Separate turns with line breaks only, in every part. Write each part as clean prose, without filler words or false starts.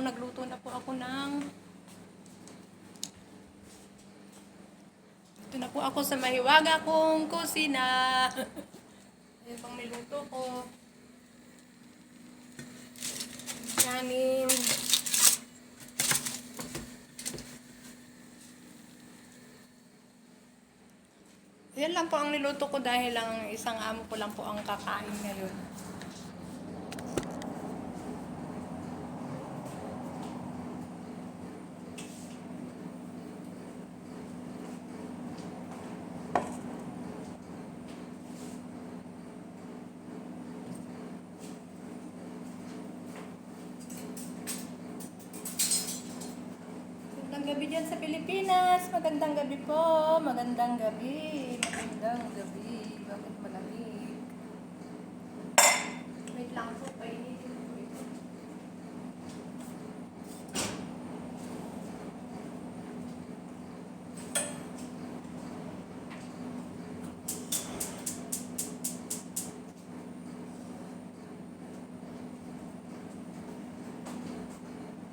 nagluto na po ako ng... Ito na po ako sa mahiwaga kong kusina. Ayan pang niluto ko. Kanin. Yan lang po ang niluto ko dahil lang isang amo ko lang po ang kakain ngayon. Magandang gabi dyan sa Pilipinas. Magandang gabi po. Magandang gabi. Magandang gabi. Bakit malamig? Wait lang po. Painitin po ito.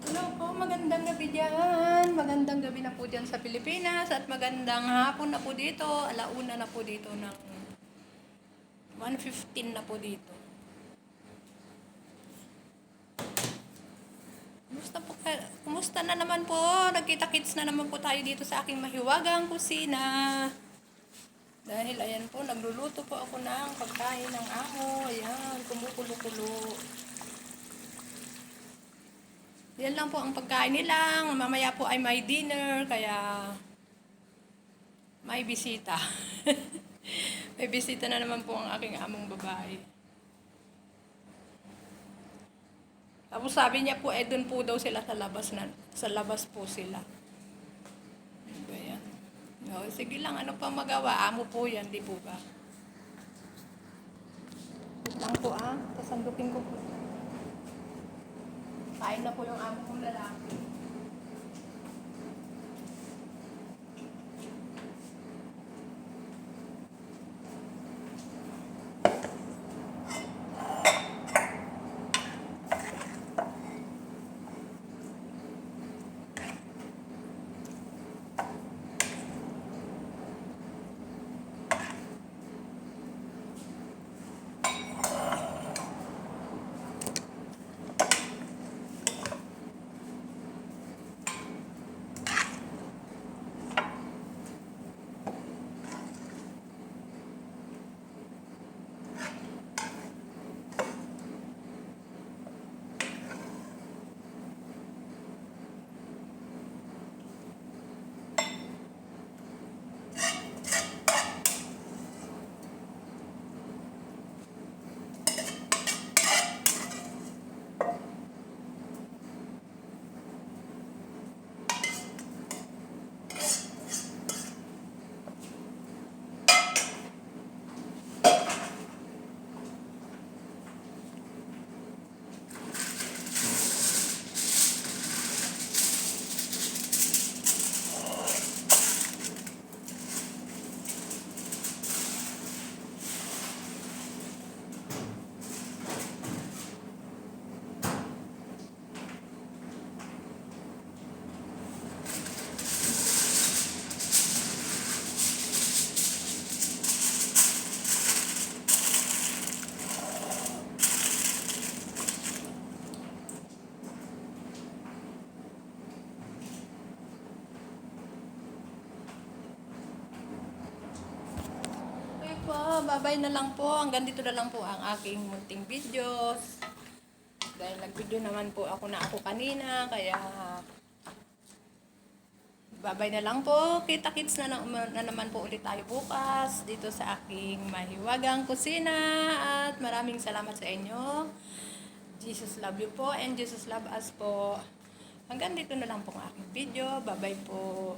Hello po. Magandang gabi dyan. Magandang gabi na po dyan sa Pilipinas. At magandang hapon na po dito. Alauna na po dito ng 1:15 na po dito. Kumusta na naman po? Nagkita-kits na naman po tayo dito sa aking mahiwagang kusina. Dahil ayan po, nagluluto po ako ng pagkain ng amo. Ayan, kumukulo-kulo. Yan lang po ang pagkain nila. Mamaya po ay may dinner, kaya may bisita. May bisita na naman po ang aking among babae. Tapos sabi niya po, doon po daw sila sa labas sa labas po sila. Ano ba yan? No, sige lang, ano pa magawa? Amo po yan, di po ba? Wait lang po tasandukin ko po. Kain na po yung amo kong lalaki. Babay na lang po. Hanggang dito na lang po ang aking munting videos. Dahil nag-video naman po ako kanina. Kaya babay na lang po. Kita-kits na naman po ulit tayo bukas dito sa aking mahiwagang kusina. At maraming salamat sa inyo. Jesus love you po and Jesus love us po. Hanggang dito na lang po ang aking video. Babay po.